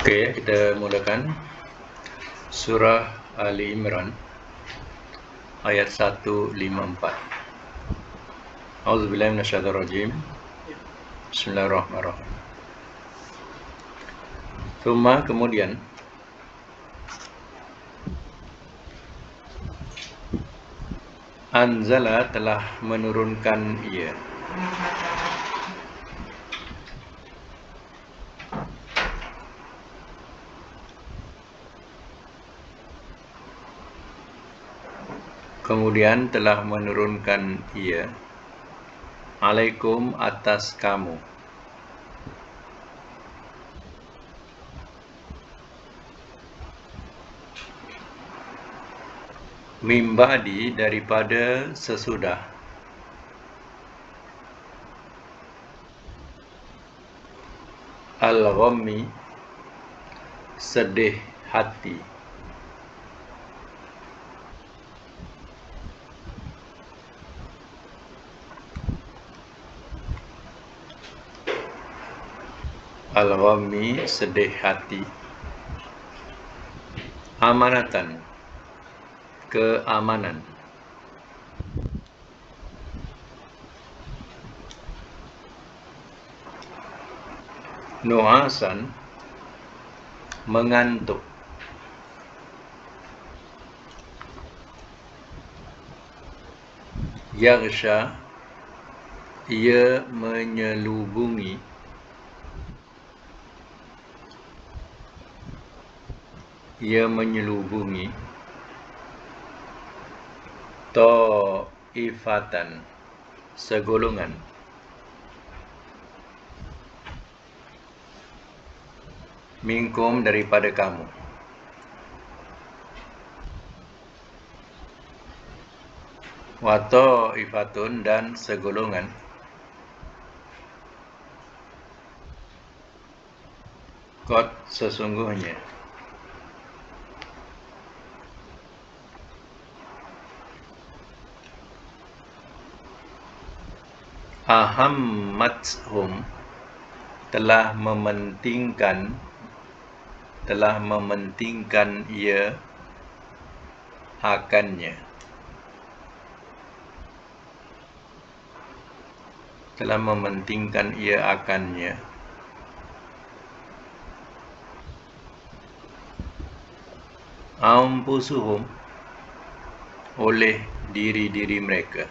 Oke, kita mulakan surah Ali Imran ayat 154. A'udzubillahi minasyaitonir rajim. Bismillahirrahmanirrahim. Kemudian anzala telah menurunkan ia. Kemudian telah menurunkan ia alaikum atas kamu. Mimba'di daripada sesudah. Al-ghammi sedih hati. Al-ghammi sedih hati. Amanatan keamanan. Nu'asan mengantuk. Yaghsha ia menyelubungi. Ia menyelubungi ta'ifatan segolongan. Minkum daripada kamu. Wa ta'ifatun dan segolongan. Qad sesungguhnya. Ahammathum telah mementingkan ia akannya. Telah mementingkan ia akannya. Anfusuhum oleh diri-diri mereka.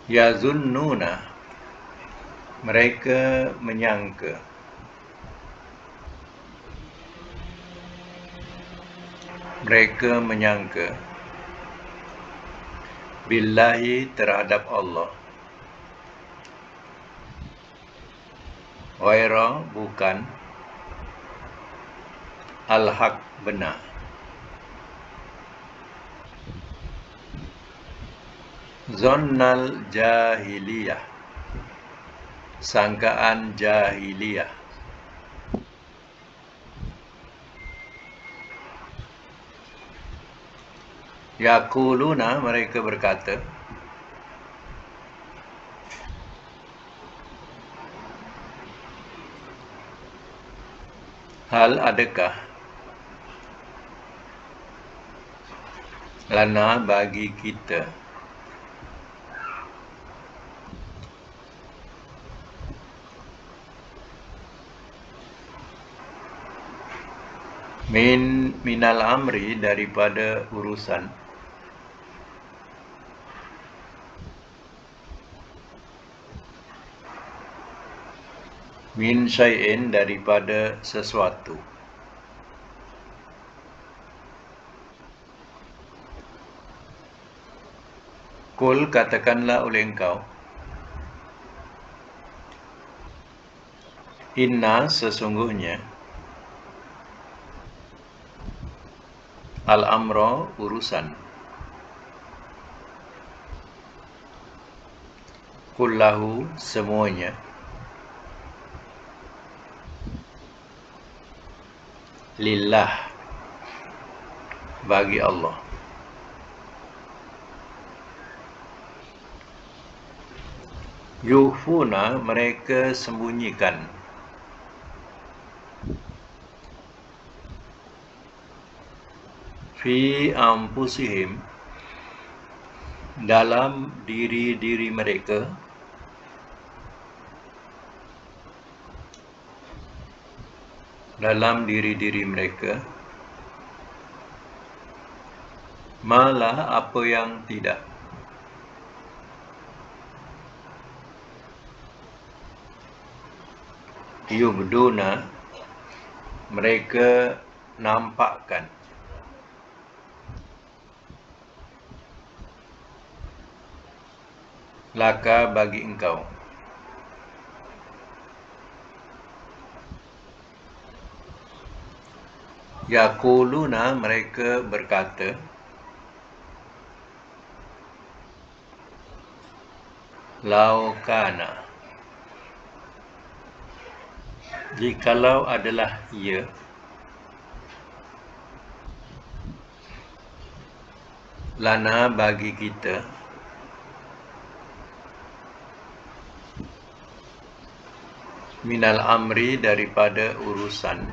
Yazunnuna mereka menyangka. Mereka menyangka billahi terhadap Allah. Ghaira bukan. Al-haq benar. Zonnal jahiliyah sangkaan jahiliyah. Yaquluna mereka berkata. Hal adakah lana bagi kita minal amri daripada urusan. Min syai'in daripada sesuatu. Kul katakanlah oleh engkau. Inna sesungguhnya. Al-amra urusan. Kullahu semuanya. Lillah bagi Allah. Yukhfuna, mereka sembunyikan. Fi anfusihim, dalam diri-diri mereka. Dalam diri-diri mereka. Malah apa yang tidak. Yubduna, mereka nampakkan. Laka, bagi engkau. Yaquluna, mereka berkata. Laukana, jikalau adalah ia. Lana, bagi kita. Minal amri, daripada urusan.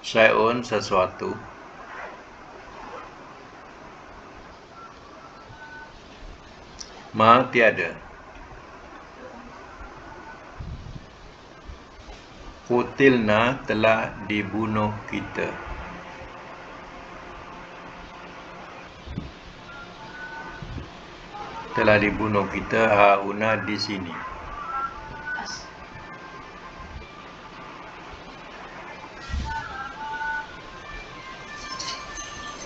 Syai'un, sesuatu. Ma, tiada. Qutilna, telah dibunuh kita. Telah dibunuh kita hauna, di sini.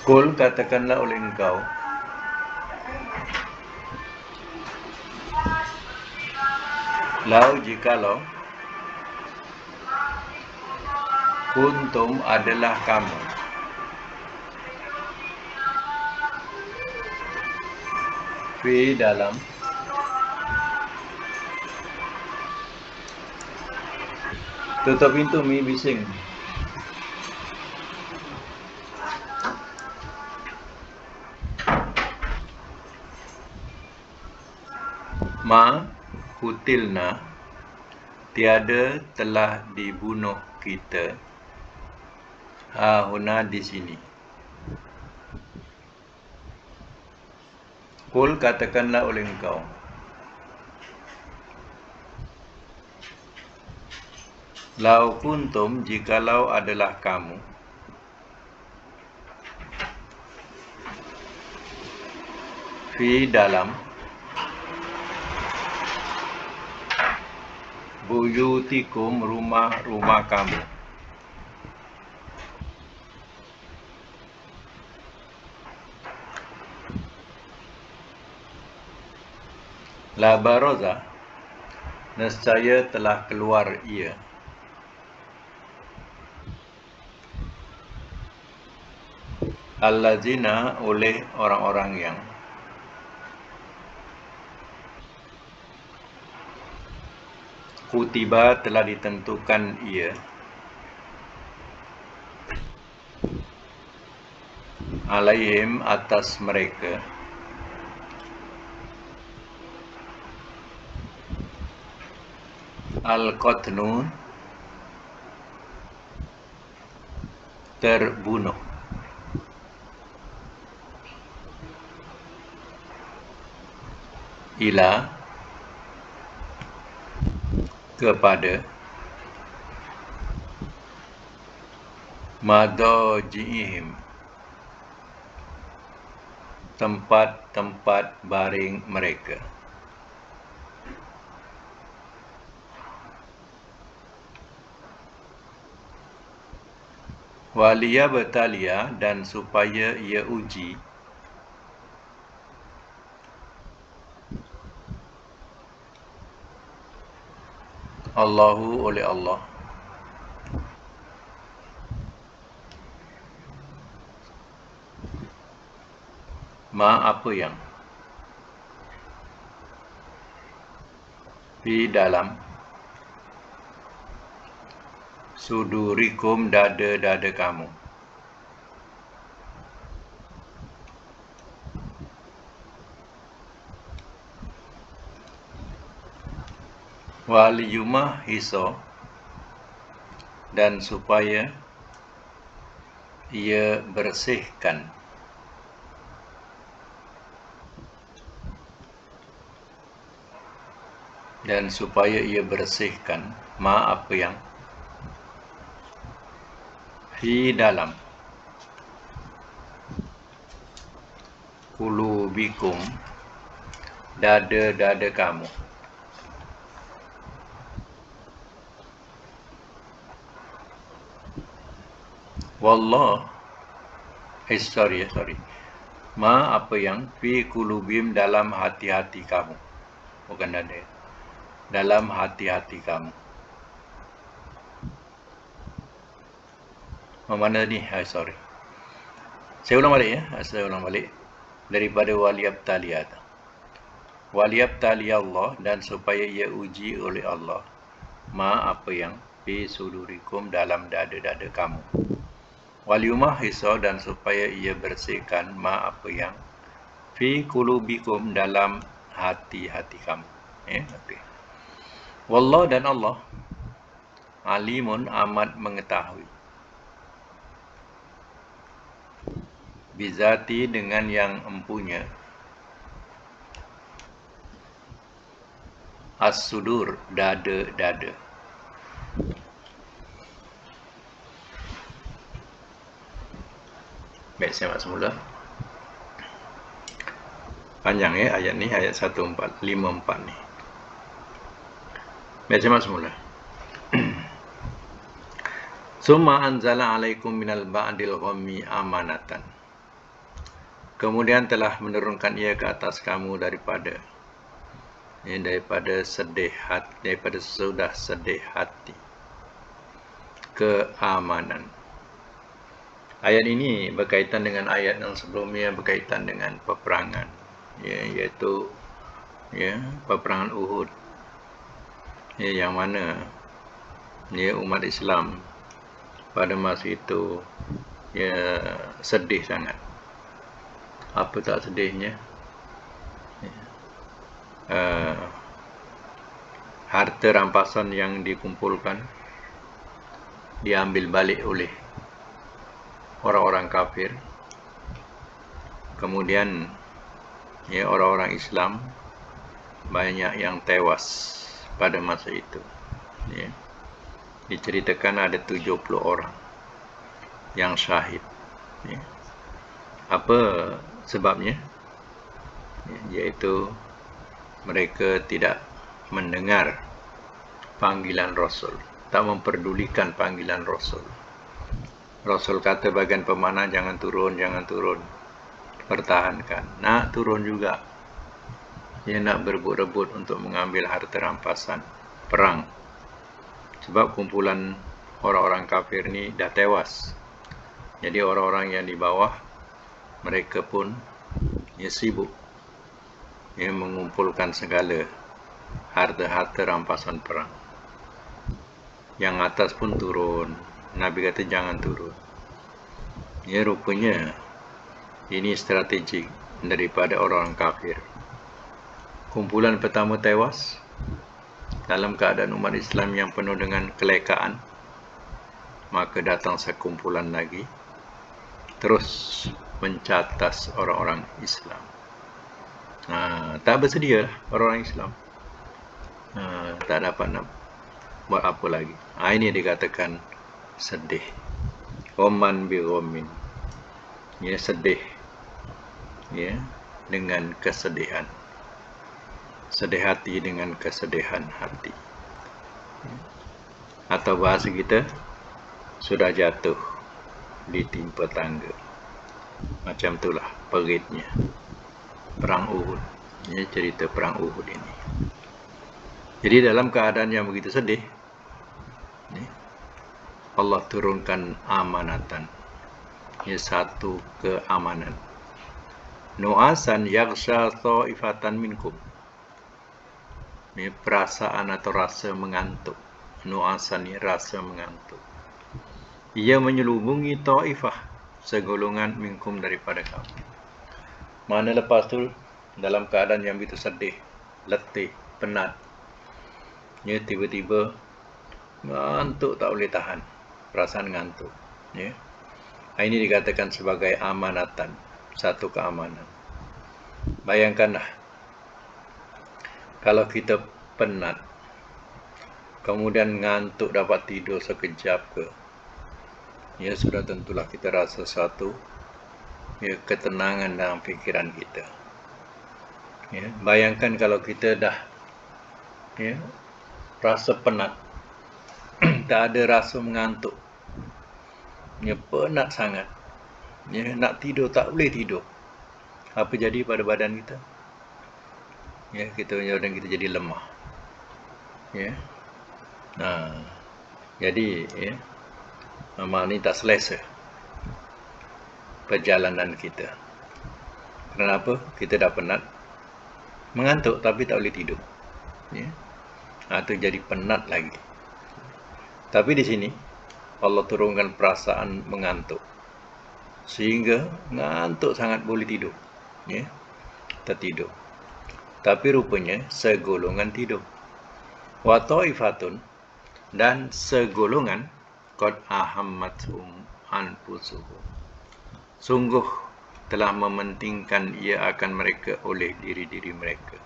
Kul, katakanlah oleh engkau. Lau, jikalau. Kuntum, adalah kamu. Fi, dalam. Tutup pintu, Mi, bising. Ma, kutilna, tiada, telah dibunuh kita. Hahuna, di sini. Kul, katakanlah oleh engkau. Lau kuntum, jikalau adalah kamu. Fi, dalam. Buyutikum, rumah-rumah kamu. La baroza, nescaya telah keluar ia. Allazina, oleh orang-orang yang. Kutiba, telah ditentukan ia. Alaihim, atas mereka. Al-qatnu, terbunuh. Ila, kepada. Madaji'ihim, tempat-tempat baring mereka. Waliya betalia, dan supaya ia uji. Allahu, oleh Allah. Ma, apa yang. Fi, dalam. Sudurikum, dada-dada kamu. Waliyumah hiso, dan supaya ia bersihkan ma apa yang fi dalam kulubikum dada-dada kamu. Wallah, sorry. Ma apa yang fi kulubim dalam hati-hati kamu. Bukan dada. Dalam hati-hati kamu. Mana ni? Sorry. Saya ulang balik. Daripada waliyabtaliyat. Waliyabtaliyallah, dan supaya ia uji oleh Allah. Ma apa yang fi sudurikum dalam dada-dada kamu. Waliyumah hiso, dan supaya ia bersihkan ma apa yang fi kulubikum dalam hati-hati kamu. Okay. Wallah, dan Allah alimun amat mengetahui. Bizati, dengan yang empunya. As-sudur, dada-dada. Baik, saya semula. Panjang ayat ni, ayat 54 ni. Baik, saya semula. Summa anzala alaikum minal ba'dil ghammi amanatan. Kemudian telah menurunkan ia ke atas kamu daripada sedih hati, daripada sudah sedih hati, keamanan. Ayat ini berkaitan dengan ayat yang sebelumnya, berkaitan dengan peperangan, iaitu peperangan Uhud, yang mana umat Islam pada masa itu sedih sangat. Apa tak sedihnya? Harta rampasan yang dikumpulkan diambil balik oleh orang-orang kafir. Kemudian orang-orang Islam banyak yang tewas pada masa itu. Diceritakan ada 70 orang yang syahid. Apa sebabnya? Iaitu mereka tidak mendengar panggilan Rasul, tak memperdulikan panggilan Rasul. Rasul kata bagian pemanah, jangan turun, pertahankan. Nak turun juga. Dia nak berebut-rebut untuk mengambil harta rampasan perang. Sebab kumpulan orang-orang kafir ni dah tewas. Jadi orang-orang yang di bawah, mereka pun sibuk mengumpulkan segala harta-harta rampasan perang. Yang atas pun turun. Nabi kata jangan turun. Rupanya ini strategik daripada orang kafir. Kumpulan pertama tewas dalam keadaan umat Islam yang penuh dengan kelekaan. Maka datang sekumpulan lagi, terus mencatas orang-orang Islam. Tak bersedia orang-orang Islam. Tak dapat nak buat apa lagi. Ini dikatakan sedih. Ghamman bi ghammin. Sedih. Dengan kesedihan. Sedih hati dengan kesedihan hati. Atau bahasa kita, sudah jatuh ditimpa tangga. Macam itulah peritnya perang Uhud. Cerita perang Uhud ini. Jadi dalam keadaan yang begitu sedih, Allah turunkan amanatan. Satu keamanan. Nu'asan yaghsha ta'ifatan minkum. Perasaan atau rasa mengantuk. Nu'asan ni rasa mengantuk. Ia menyelubungi ta'ifah, segolongan minkum daripada kamu. Mana lepas tu dalam keadaan yang begitu sedih, letih, penat, Ya, tiba-tiba ngantuk tak boleh tahan, perasaan ngantuk. Ya. Ini dikatakan sebagai amanatan, satu keamanan. Bayangkanlah kalau kita penat, kemudian ngantuk dapat tidur sekejap ke, ya sudah tentulah kita rasa suatu ya, ketenangan dalam pikiran kita. Ya, bayangkan kalau kita dah ya, rasa penat, tak ada rasa mengantuk, ya, penat sangat, ya, nak tidur tak boleh tidur. Apa jadi pada badan kita? Ya, badan kita jadi lemah. Ya. Nah, jadi ya, amal ni tak selesa perjalanan kita. Kenapa? Kita dah penat, mengantuk tapi tak boleh tidur. Ya. Itu jadi penat lagi. Tapi di sini Allah turunkan perasaan mengantuk, sehingga ngantuk sangat boleh tidur. Ya, tertidur. Tapi rupanya segolongan tidur. Wa ta'ifatun, dan segolongan qad ahammathum anfusuhum, sungguh telah mementingkan ia akan mereka oleh diri-diri mereka.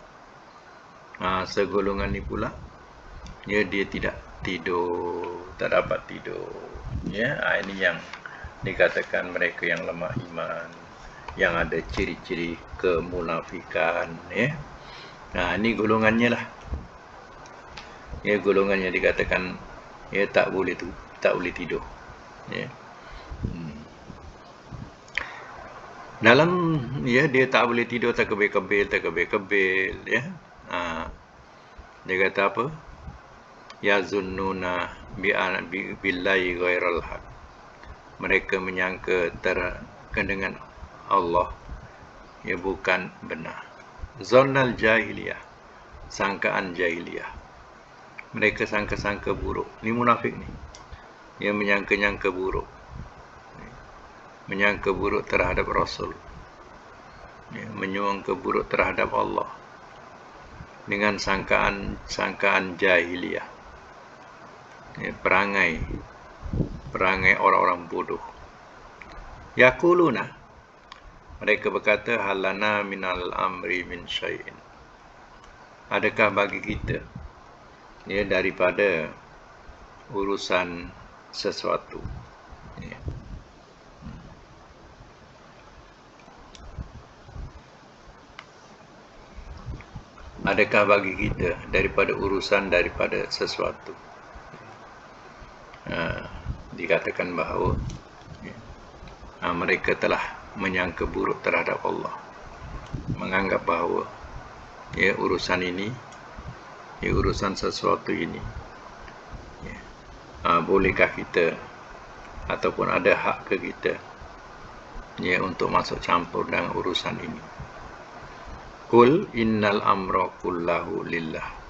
Segolongan ni pula ya, dia tidak tidur, tak dapat tidur. Ya, ini yang dikatakan mereka yang lemah iman, yang ada ciri-ciri kemunafikan. Ya, ini golongannya lah. Ya, golongannya dikatakan ya tak boleh tidur. Ya. Dalam ya, dia tak boleh tidur, terkebil-kebil ya. Dia kata apa? Yazunnuna billahi ghairal haq. Mereka menyangka dengan Allah ya bukan benar. Zonnal jahiliyah, sangkaan jahiliyah. Mereka sangka-sangka buruk. Ni munafik ni. Dia menyangka-nyangka buruk. Menyangka buruk terhadap Rasul. Ya, menyangka buruk terhadap Allah. Dengan sangkaan jahiliyah. Ya, perangai orang-orang bodoh. Yaquluna, mereka berkata, halana minal amri min syai'in. Adakah bagi kita ya daripada urusan sesuatu. Ya. Adakah bagi kita daripada sesuatu. Dikatakan bahawa ya, mereka telah menyangka buruk terhadap Allah, menganggap bahawa ya urusan ini, ya urusan sesuatu ini ya, bolehkah kita ataupun ada hak ke kita ya untuk masuk campur dalam urusan ini. Qul innal amra kullahu lillah.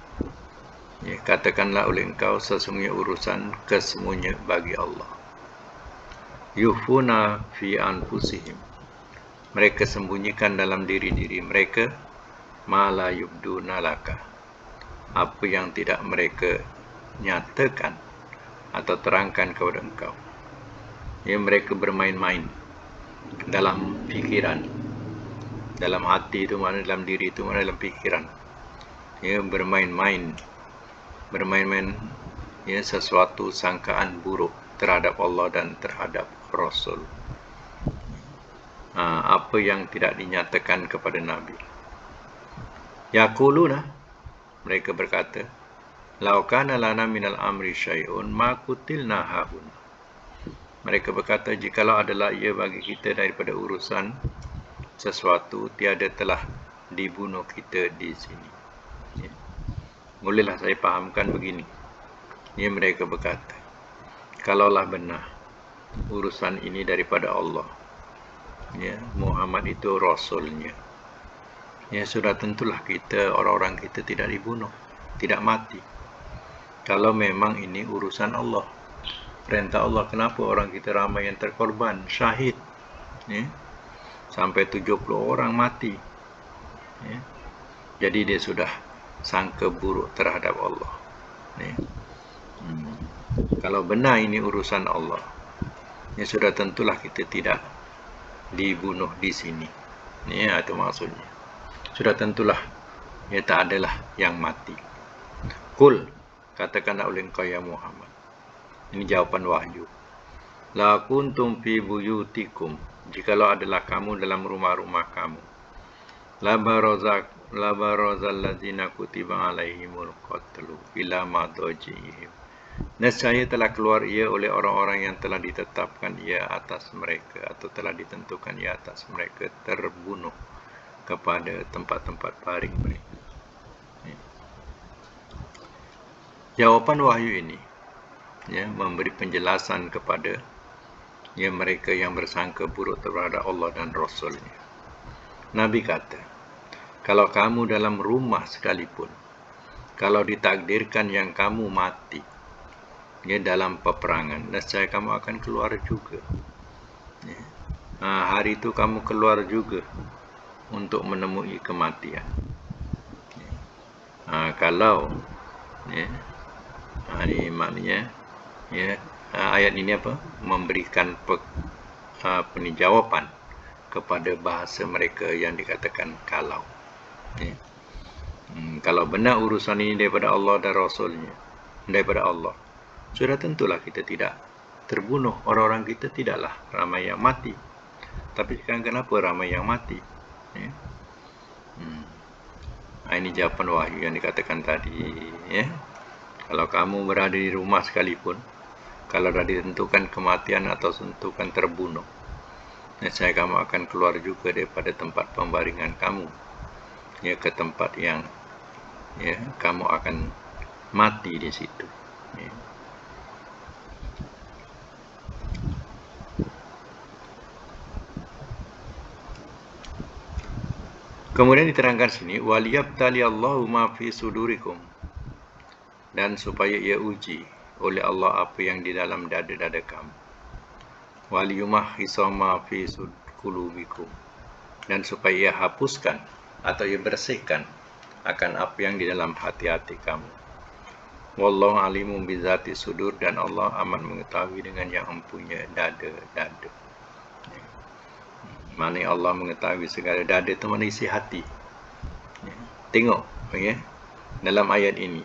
Ya, katakanlah oleh engkau, sesungguhnya urusan kesemuanya bagi Allah. Yufuna fi anfusihim, mereka sembunyikan dalam diri-diri mereka, ma la yubduna laka, apa yang tidak mereka nyatakan atau terangkan kepada engkau. Ya, mereka bermain-main dalam fikiran, dalam hati itu mana, dalam diri itu mana, dalam fikiran. Ya, bermain-main ya, sesuatu sangkaan buruk terhadap Allah dan terhadap Rasul. Apa yang tidak dinyatakan kepada Nabi. Yaquluna, mereka berkata, lau kana lana minal amri syai'un ma qutilna hahun. Mereka berkata, jikalau adalah ia bagi kita daripada urusan sesuatu, tiada telah dibunuh kita di sini. Ya. Bolehlah saya fahamkan begini. Ya, mereka berkata, kalaulah benar urusan ini daripada Allah, ya, Muhammad itu Rasulnya, ya sudah tentulah kita, orang-orang kita tidak dibunuh, tidak mati. Kalau memang ini urusan Allah, perintah Allah, kenapa orang kita ramai yang terkorban, syahid, ya, sampai 70 orang mati. Ya. Jadi dia sudah sangka buruk terhadap Allah. Ni. Kalau benar ini urusan Allah, ya sudah tentulah kita tidak dibunuh di sini. Ni itu maksudnya. Sudah tentulah ya tak adalah yang mati. Qul, katakanlah oleh engkau ya Muhammad. Ini jawapan wahyu. La kuntum fi buyutikum, jikalau adalah kamu dalam rumah-rumah kamu. La barazal ladzina kutiba alaihimul qatlu ila madajihim. Nescaya telah keluar ia oleh orang-orang yang telah ditetapkan ia atas mereka atau telah ditentukan ia atas mereka terbunuh kepada tempat-tempat baring mereka. Jawapan wahyu ini ya, memberi penjelasan kepada ya, mereka yang bersangka buruk terhadap Allah dan Rasulnya. Nabi kata, kalau kamu dalam rumah sekalipun, kalau ditakdirkan yang kamu mati ya, dalam peperangan, nescaya kamu akan keluar juga. Ya. Hari itu kamu keluar juga untuk menemui kematian. Ya. Kalau ya, ini maknanya ya, ayat ini apa? Memberikan jawaban kepada bahasa mereka yang dikatakan kalau. Ya. Kalau benar urusan ini daripada Allah dan Rasulnya, daripada Allah, sudah tentulah kita tidak terbunuh. Orang-orang kita tidaklah ramai yang mati. Tapi sekarang kenapa ramai yang mati? Ya. Ini jawapan wahyu yang dikatakan tadi. Ya. Kalau kamu berada di rumah sekalipun, kalau dah ditentukan kematian atau tentukan terbunuh, nescaya kamu akan keluar juga daripada tempat pembaringan kamu, ya, ke tempat yang ya, kamu akan mati di situ. Ya. Kemudian diterangkan sini, waliyabtali Allahu ma fi sudurikum, dan supaya ia uji oleh Allah apa yang di dalam dada-dada kamu. Waliyumahhisa ma fi qulubikum, dan supaya ia hapuskan atau ia bersihkan akan apa yang di dalam hati-hati kamu. Wallahu alimun bizati sudur, dan Allah amat mengetahui dengan yang mempunyai dada-dada. Mana Allah mengetahui segala dada itu mana isi hati. Tengok ya, dalam ayat ini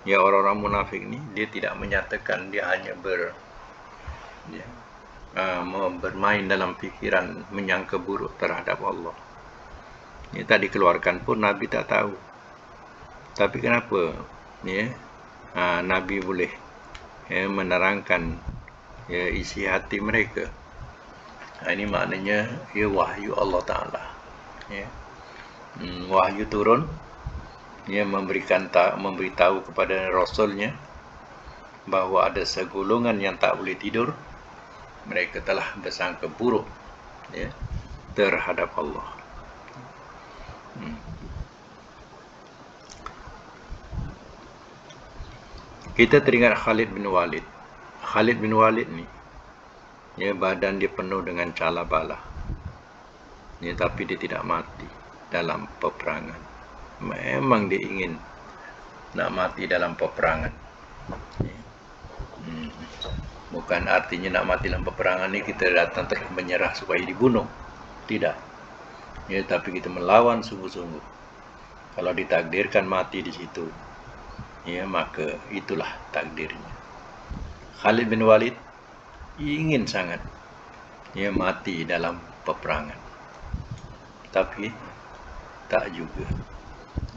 ya, orang-orang munafik ni dia tidak menyatakan dia hanya bermain dalam fikiran menyangka buruk terhadap Allah. Ini tak dikeluarkan pun Nabi tak tahu. Tapi kenapa ya, Nabi boleh ya, menerangkan ya, isi hati mereka. Ini maknanya ya, wahyu Allah Ta'ala ya. Wahyu turun, ia memberitahu kepada Rasulnya bahawa ada segolongan yang tak boleh tidur. Mereka telah bersangka buruk ya, terhadap Allah. Kita teringat Khalid bin Walid. Khalid bin Walid ni ya, badan dia penuh dengan cala bala ya, tapi dia tidak mati dalam peperangan. Memang dia ingin nak mati dalam peperangan. Bukan artinya nak mati dalam peperangan ni kita datang terus menyerah supaya dibunuh. Tidak. Ya, tapi kita melawan sungguh-sungguh. Kalau ditakdirkan mati di situ, ya, maka itulah takdirnya. Khalid bin Walid ingin sangat ya, mati dalam peperangan. Tapi tak juga.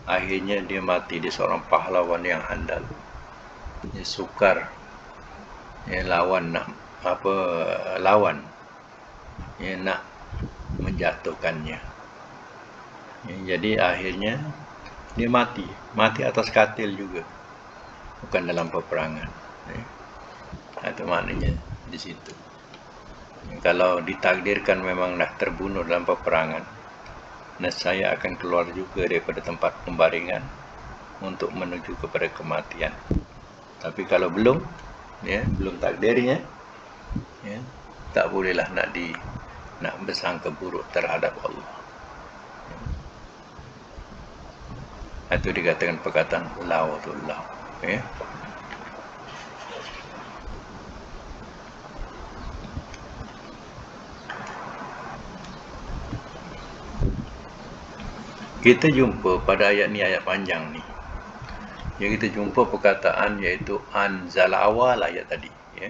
Akhirnya dia mati. Dia seorang pahlawan yang handal. Dia sukar ya, lawan ya, nak menjatuhkannya ya, jadi akhirnya dia mati atas katil juga, bukan dalam peperangan ya. Itu maknanya di situ. Kalau ditakdirkan memang dah terbunuh dalam peperangan, nescaya akan keluar juga daripada tempat pembaringan untuk menuju kepada kematian. Tapi kalau belum ya, belum takdirnya ya, tak bolehlah nak bersangka buruk terhadap Allah. Itu dikatakan perkataan law tu law ya. Kita jumpa pada ayat ni, ayat panjang ni, yang kita jumpa perkataan iaitu anzala, awal ayat tadi, ya.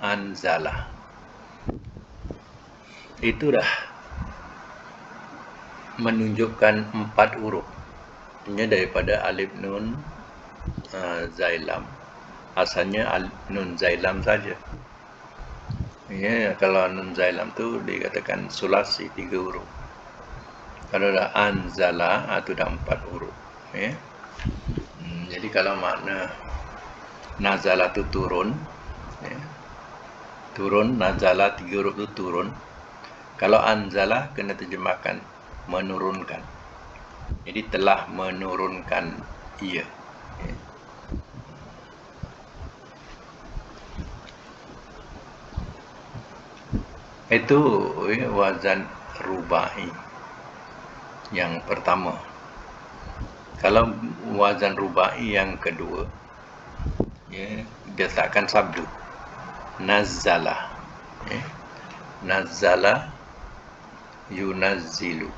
Anzala itu dah menunjukkan 4 huruf. Ini daripada alif nun zailam. Asalnya nun zailam saja. Ya, kalau nun zailam tu dikatakan sulasi 3 huruf. Kalau dah anzala itu dah 4 huruf. Ya. Jadi kalau makna nazala tu turun, ya. Turun, nazala 3 huruf tu turun. Kalau anzala kena terjemahkan menurunkan. Jadi telah menurunkan ia. Ya. Itu wazan rubai yang pertama. Kalau wazan rubai yang kedua, ya, dia letakkan sabdu nazzala, ya. Nazzala yunazzilu.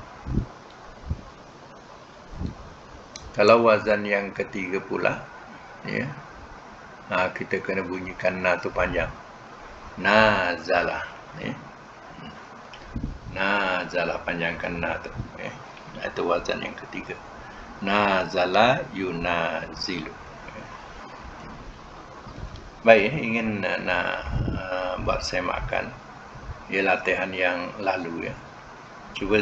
Kalau wazan yang ketiga pula, ya, kita kena bunyikan na tu panjang, nazala, ya. Nazala, panjangkan na tu, ya. Itu wazan yang ketiga, nazala yunazilu. Baik, ingin nak buat semakan, ia latihan yang lalu, ya. Cuba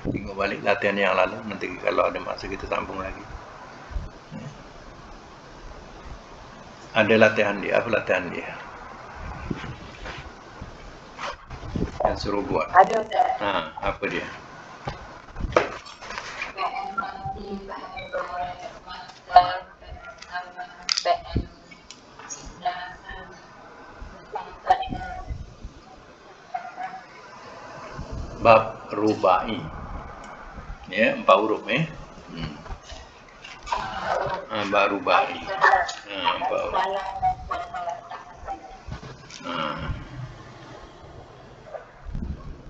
tengok balik latihan yang lalu, nanti kalau ada masa kita sambung lagi. Ya. Ada latihan dia, apa latihan dia? Yang suruh buat. Ada. Apa dia? Bab rubai, ya, 4 huruf, bab rubai, 4 huruf.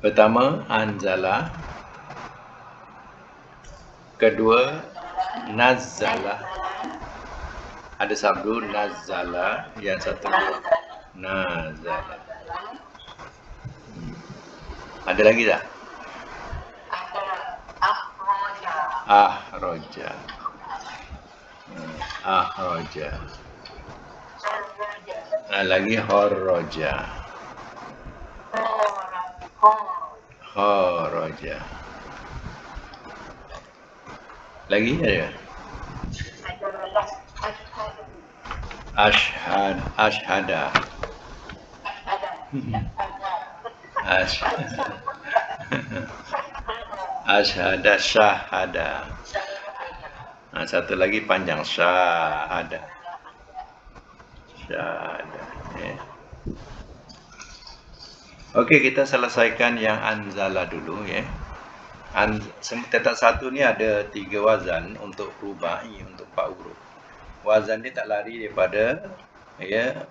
Pertama anzala, kedua nazzala, ada sabdu nazzala, yang satu nazala. Ada lagi tak? Ahroja. Ahroja. Lagi horroja. Kharaja. Lagi ada? Ashhada. Ashhada, syahada. Satu lagi panjang, syahada. Syahada, ya. Okey, kita selesaikan yang anzala dulu, ya. Tetap satu ni ada 3 wazan untuk rubai, untuk 4 huruf. Wazan dia tak lari daripada, ya,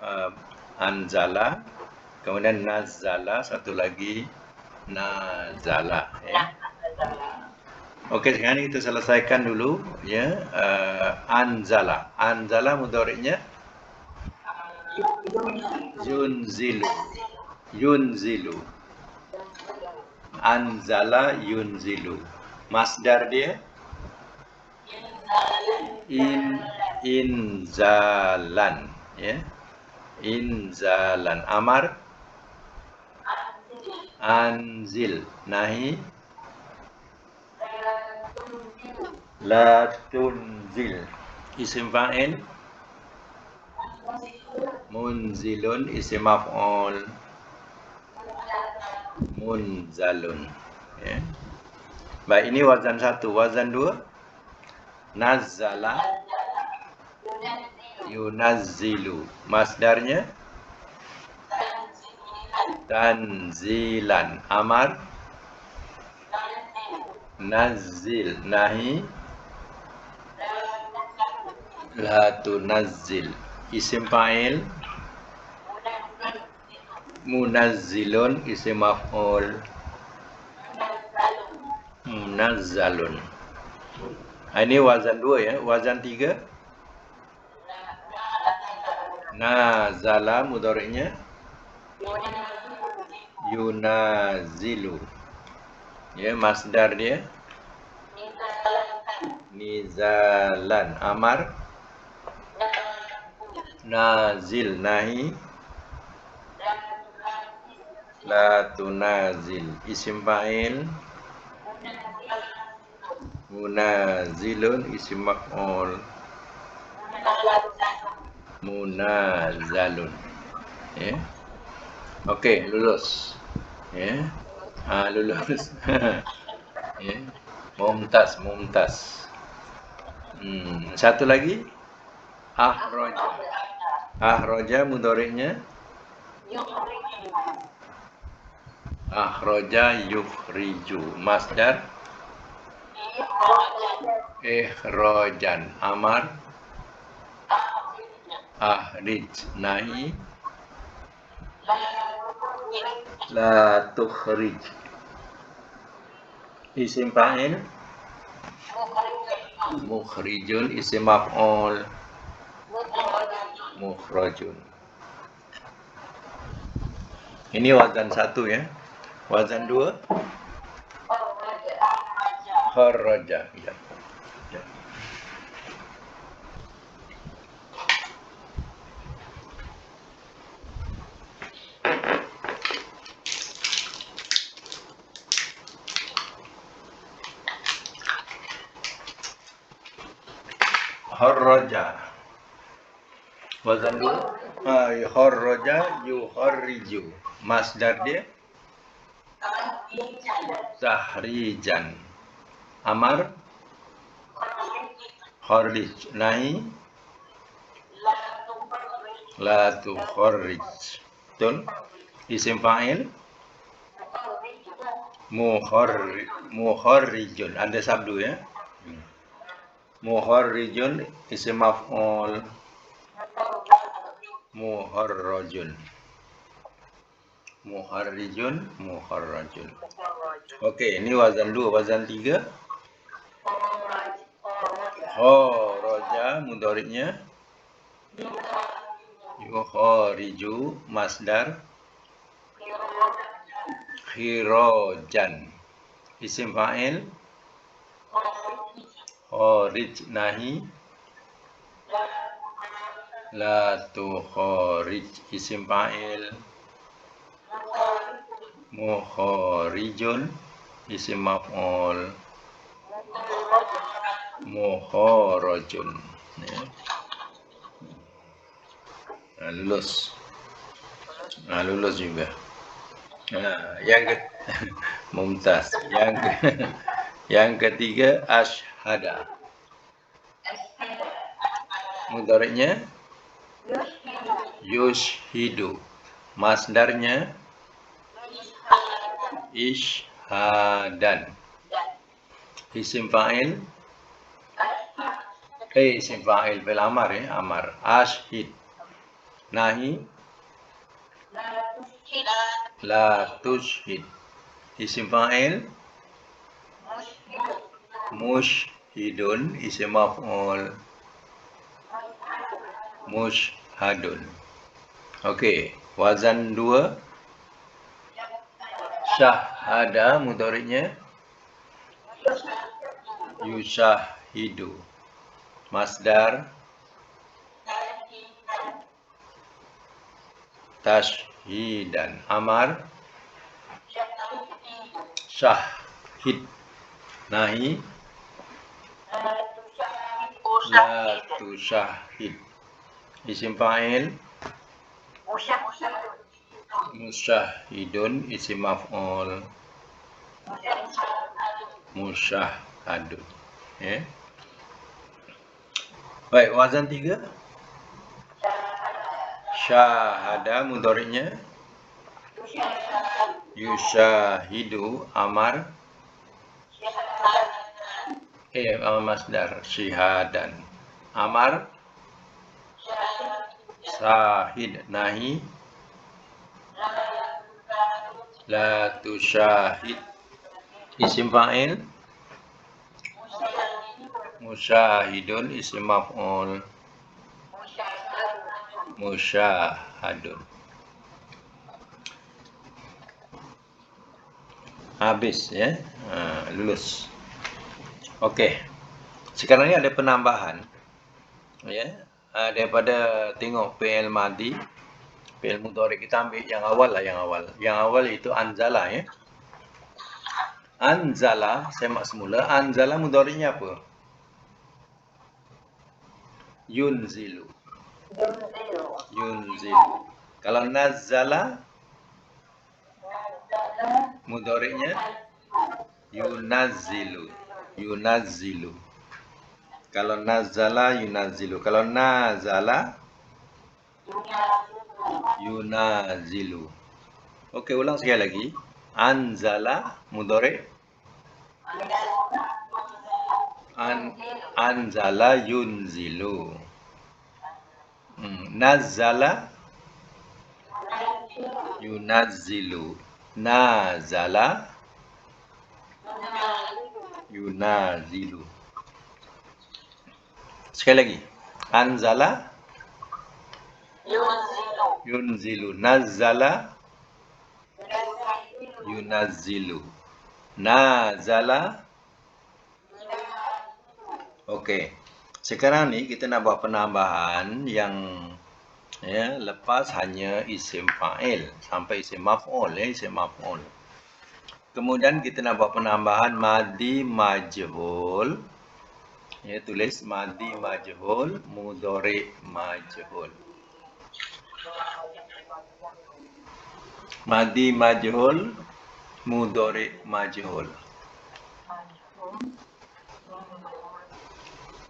anzala, kemudian nazala, satu lagi nazala, ya. Okey, sekarang ni kita selesaikan dulu, ya, anzala. Anzala mudhari'nya yunzilu. Yunzilu. Anzala yunzilu. Masdar dia inzalan, ya. Inzalan. Amar anzil. Nahi la tunzil. Isim fa'il munzilun. Isim maf'ul munzalun, ya. Baik, ini wazan 1. Wazan 2 nazzala yunazzilu. Masdarnya tanzilan. Amar nazzil. Nahi la tunazzil. Isim fa'il munazzilun. Isim maf'ul munazzalun. Ini wazan 2 ya. Wazan 3 nazala, mudhari'nya yunazilu. Ya, masdar dia nizalan. Amar nazil. Nahi la tunazil. Isim fa'il munazilun. Isim maf'ul munazalun. Ya. Okey, lulus. Ya. Lulus. Ya. Mumtaz. Satu lagi ahroja. Ahroja mudhari'nya ahroja yukhriju. Masdar ihrojan. Amar ahrij. Nahi la tukhrij. Isim fa'il mukhrijun. Isim maf'ul mukhrajun. Ini wazan 1 ya. Wazan 2 kharaja. Ya. Kharaja. Wazan 2 kharaja yukharriju. Masdar dia tahrijan. Amar kharij. Nahi la tukharrij. Betul? Isim fa'il mukharrijun. Ada sabdu ya. Mukharrijun. Isim maf'ul muharrajun. Muharrijun muharrajun. Okey, ini wazan 2. Wazan 3 kharaja mudhari'nya yukhariju. Masdar khirajan. Isim fa'il kharij. Nahi la tukharij. Isim fa'il mukharijun. Isim maf'ul mukharajun. Ya. Lulus. Lulus juga. Yang mumtaz. Yang ketiga ashhada. Mudhari'nya yushhidu. Masdarnya ishhadan. Isim fa'il isim fa'il bil amar ya. Amar ashhid. Nahi la tushhid. Isim fa'il mushhidun. Isim maf'ul mushhadun. Okey, wazan 2 syahada mudhari'nya yushahidu. Masdar tashhidan. Amar syahid. Nahi la tusyahid. Isim fa'il musyahidun. Isim maf'ul musyahadun. Ya. Baik, wazan 3 syahada mudhari'nya yushahidu. Amar masdar syihadan. Amar syahid. Nahi la tusyahid. Isim fa'il Musyahidun isim maf'ul. Musyahadun. Habis ya. Lulus. Okey. Sekarang ni ada penambahan. Ya. Daripada tengok fi'il madi, fi'il mudhari, kita ambil yang awal lah, yang awal. Yang awal itu anzala ya. Anzala, semak semula. Anzala mudhari'nya apa? Yunzilu. Yunzilu. Kalau nazzala mudhari'nya yunazzilu. Yunazzilu. Kalau nazzala yunazzilu. Kalau nazala yunazilu. Okey, ulang sekali lagi. Anzala mudhari' anzala yunzilu. Nazzala yunazzilu. Nazala yunazilu. Sekali lagi. Anzala yunzilu. Nazzala yunazzilu. Nazala. Okey. Sekarang ni kita nak buat penambahan yang ya, lepas hanya isim fa'il sampai isim maf'ul ya, isim maf'ul. Kemudian kita nak buat penambahan madi majhul. Ya, tulis madi majhul, mudhari majhul. Madi majhul, mudhari majhul.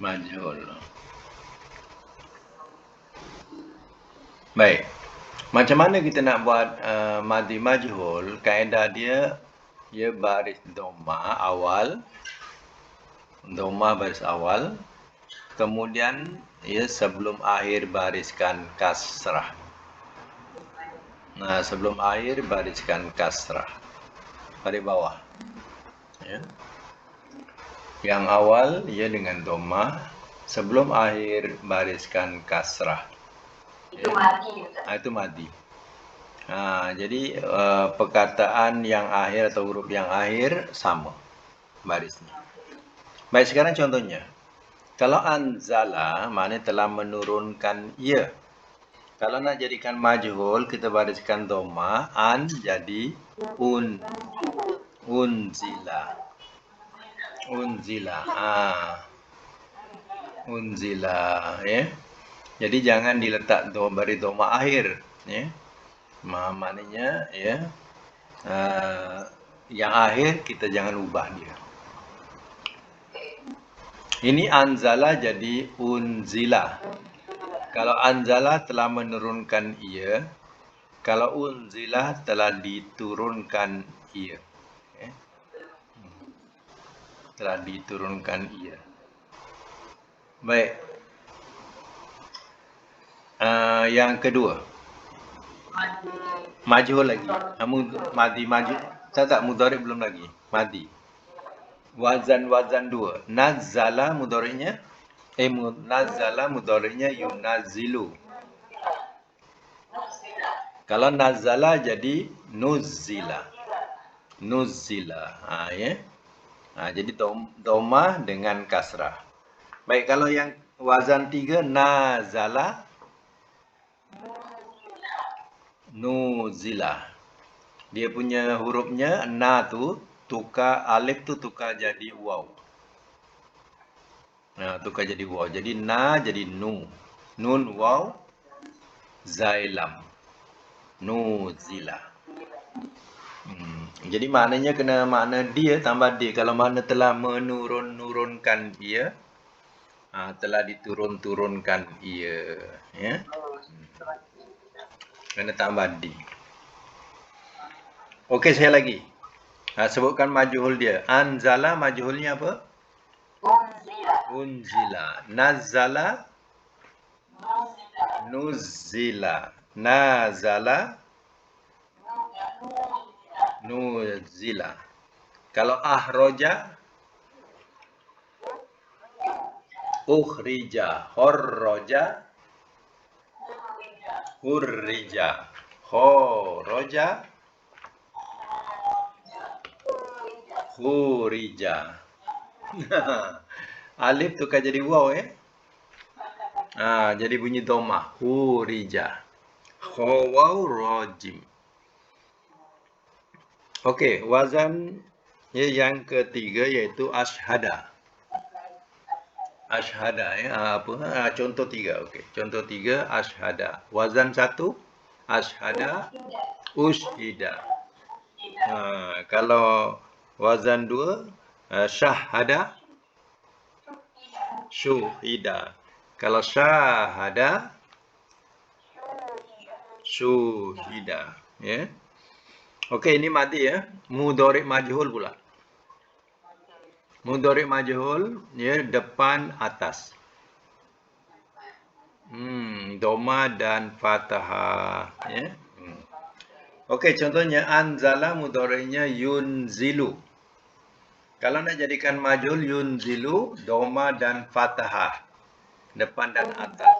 Majhul. Baik. Macam mana kita nak buat madi majhul? Kaedah dia baris dhamma awal. Dhamma baris awal. Kemudian sebelum akhir bariskan kasrah. Nah, sebelum akhir bariskan kasrah. Pada bawah. Ya. Yang awal dengan dhamma, sebelum akhir bariskan kasrah. Itu madi. Itu madi. Jadi perkataan yang akhir atau huruf yang akhir sama barisnya. Baik, sekarang contohnya. Kalau anzala maknanya telah menurunkan ia. Kalau nak jadikan majhul, kita bariskan dhamma, an jadi unzila. Unzila. Unzila ya. Jadi jangan diletak bari dhamma akhir ya. Maknanya ya yang akhir kita jangan ubah dia. Ini anzala jadi unzila. Kalau anzala telah menurunkan ia, kalau unzila telah diturunkan ia. Okay. Telah diturunkan ia. Baik. Yang kedua. Majhul lagi. Madi majhul. Tak, mudhari belum lagi. Madi. Wazan 2. Nazzala mudhari'nya nazzala mudhari'nya yunazzilu. Kalau nazzala jadi nuzzila. Nuzzila. Ya. Jadi dhamma dengan kasrah. Baik, kalau yang wazan 3 nazala nuzila. Dia punya hurufnya na tu tukar alif tu tukar jadi waw. Tukar jadi waw. Jadi na jadi nu. Nun waw zailam. Nuzila. Jadi maknanya kena makna dia tambah dia. Kalau makna telah menurunkan ia, telah diturunkan ia, ya. Kena tambah di. Okey, saya lagi. Sebutkan majhul dia. Anzala majhulnya apa? Unzila. Nazzala nuzzila. Nazala nuzila. Kalau ahroja Ukhrija. Khorroja. Hurrija. Khoroja. Khurija. Alif tukar jadi waw ya. Jadi bunyi dhammah. Hurija. Khawaw rajim. Okey, wazan yang ketiga iaitu ashhada. Ashhada ya, contoh 3. Okey, contoh 3 ashhada. Wazan 1 ashhada ushhida. Kalau wazan 2 syahada syuhida. Kalau syahada syuhida ya. Okey, ini madhi ya. Mudhari' majhul pula. Mudhari' majhul ya, depan atas. Dhamma dan fathah ya. Okey, contohnya anzala mudhari'nya yunzilu. Kalau nak jadikan majhul yunzilu, dhamma dan fathah depan dan atas.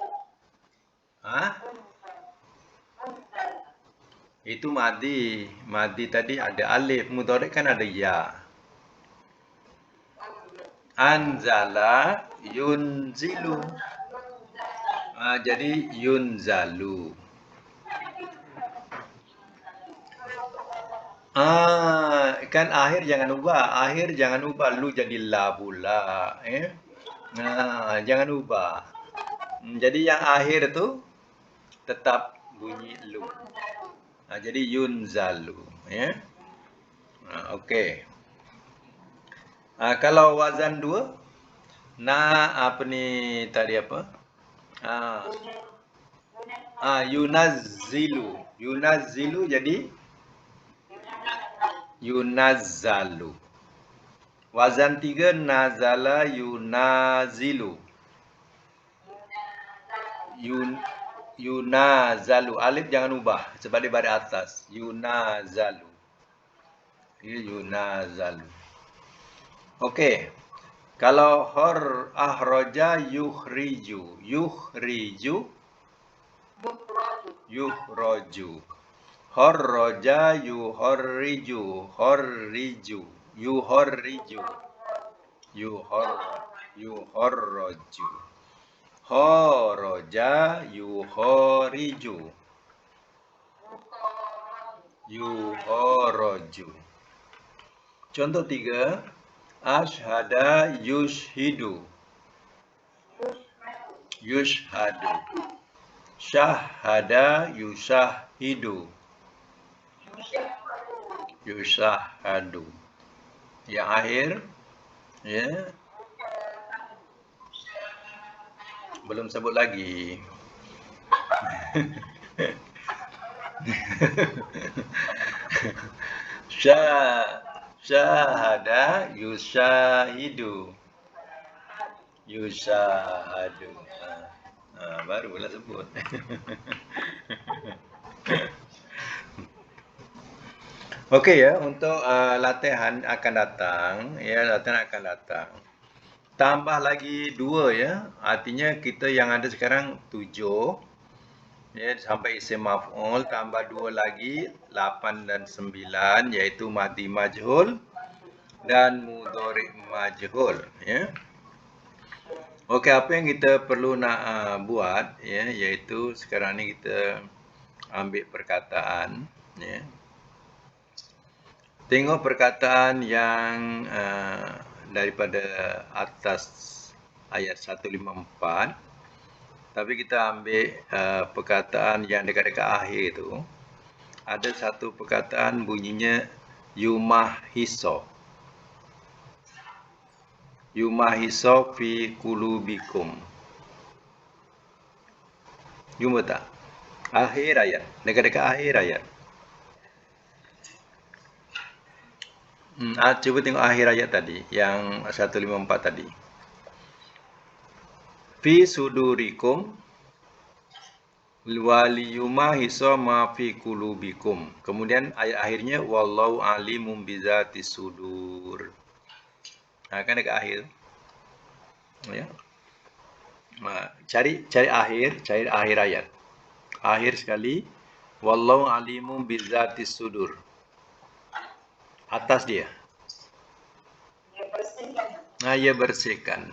Itu madhi. Madhi tadi ada alif, mudhari' kan ada ya. Anzala yunzilu. Jadi yunzalu. Kan akhir jangan ubah. Akhir jangan ubah. Lu jadi la pula. Jangan ubah. Jadi yang akhir tu tetap bunyi lu. Jadi yunzalu ya. Okey. Kalau wazan 2 tadi apa? Yunazzilu. Yunazzilu jadi yunazzalu. Wazan 3 nazala yunazilu. Yunazalu. Alif jangan ubah sebab dia baris atas. Yunazalu. Yunazalu. Okey. Kalau ahraja yukhriju. Yukhriju. Yukhraju. Kharraja yuharriju. Kharriju. Yuharriju. Yuharraju. Kharaja yuharriju. Yuharraju. Contoh 3 ashhada yushhidu. Yushhadu. Syahada yushahhidu. Yushahhadu. Yang akhir ya. Belum sebut lagi. Syahada yushahidu. Yushahadu. Barulah sebut. Okey ya, untuk latihan akan datang, ya, latihan akan datang. Tambah lagi 2 ya. Artinya kita yang ada sekarang 7. Ya, sampai isim maf'ul, tambah 2 lagi 8 dan 9 iaitu madhi majhul dan mudhari' majhul ya. Okey, apa yang kita perlu nak buat ya, iaitu sekarang ni kita ambil perkataan ya. Tengok perkataan yang daripada atas ayat 154. Tapi kita ambil perkataan yang dekat-dekat akhir tu. Ada satu perkataan bunyinya yumahiso. Yumahiso fi qulubikum. Jumpa tak? Akhir ayat, dekat-dekat akhir ayat. Cuba tengok akhir ayat tadi, yang 154 tadi. Fi sudurikum waliyumahisa ma fi qulubikum. Kemudian ayat akhirnya wallahu alimum bizatis sudur. Kan dekat akhir. Ya. cari akhir ayat. Akhir sekali, wallahu alimun bizatis sudur. Atas dia. Ia bersihkan.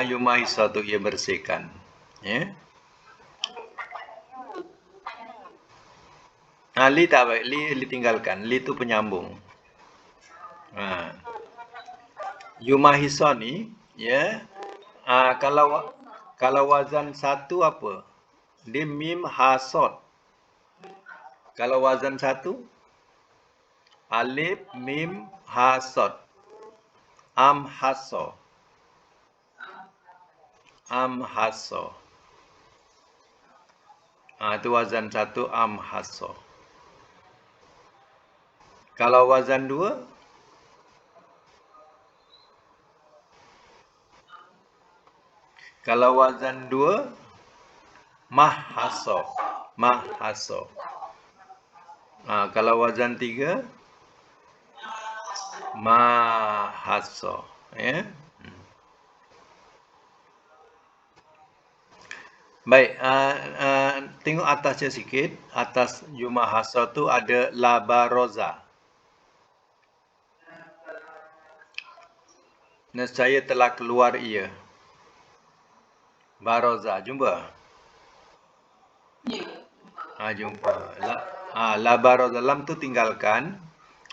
Yumahisa tu ia bersihkan. Ya. Li tak baik, li tinggalkan. Li tu penyambung. Yumahisa ni, ya. Kalau wazan satu apa? Dia mim hasod. Kalau wazan satu, alif mim hasod. Amhaso. Itu wazan satu, amhaso. Kalau wazan dua, mahaso. Kalau wazan tiga, mahaso. Ya. Baik, tengok atasnya sikit. Atas yumahasa tu ada labaroza. Nescaya telah keluar ia. Baroza, jumpa? Jumpa. Labaroza, lam tu tinggalkan.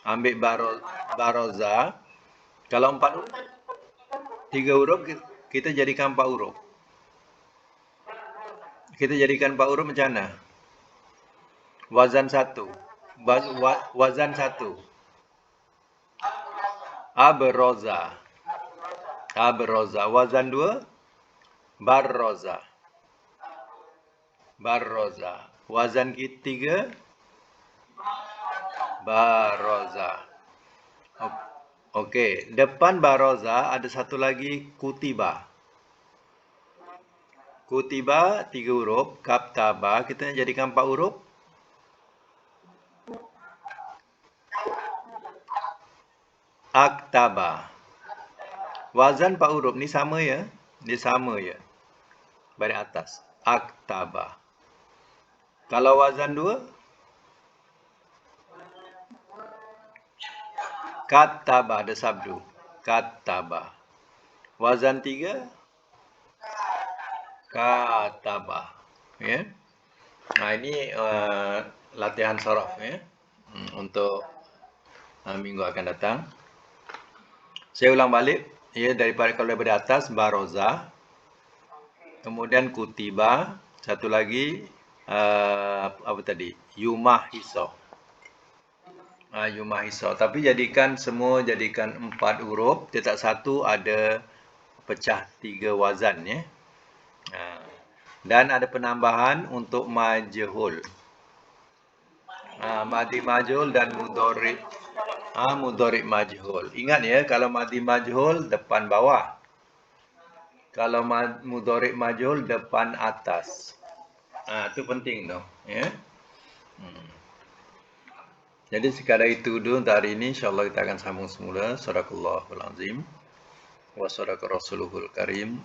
Ambil baroza. Kalau 3 huruf, kita jadikan 4 huruf. Kita jadikan 4 huruf macam mana? Wazan 1. Wazan 1. Abroza. Wazan 2. Barroza. Wazan 3. Baroza. Okey, depan baroza ada satu lagi kutiba. Kutiba 3 huruf, kaptaba kita jadikan 4 huruf. Aktaba. Wazan 4 huruf ni sama ya? Dia sama ya. Baris atas. Aktaba. Kalau wazan 2, kataba, ada sabdu. Kataba. Wazan 3, kataba. Ya. Ini latihan sorof ya. Untuk minggu akan datang. Saya ulang balik. Ya, kalau daripada atas, baroza. Kemudian kutiba. Satu lagi, apa tadi? Yumahiso. Yumahiso. Tapi jadikan 4 huruf. Cetak satu ada pecah 3 wazan ya. Dan ada penambahan untuk majhul. Madi majhul dan mudhari. Mudhari majhul. Ingat ya, kalau madi majhul depan bawah. Kalau mudhari majhul depan atas. Itu penting tu, ya. Jadi sekadar itu dulu untuk hari ini. InsyaAllah kita akan sambung semula. Sadaqallahul azim. Wa sadaqa rasuluhul karim.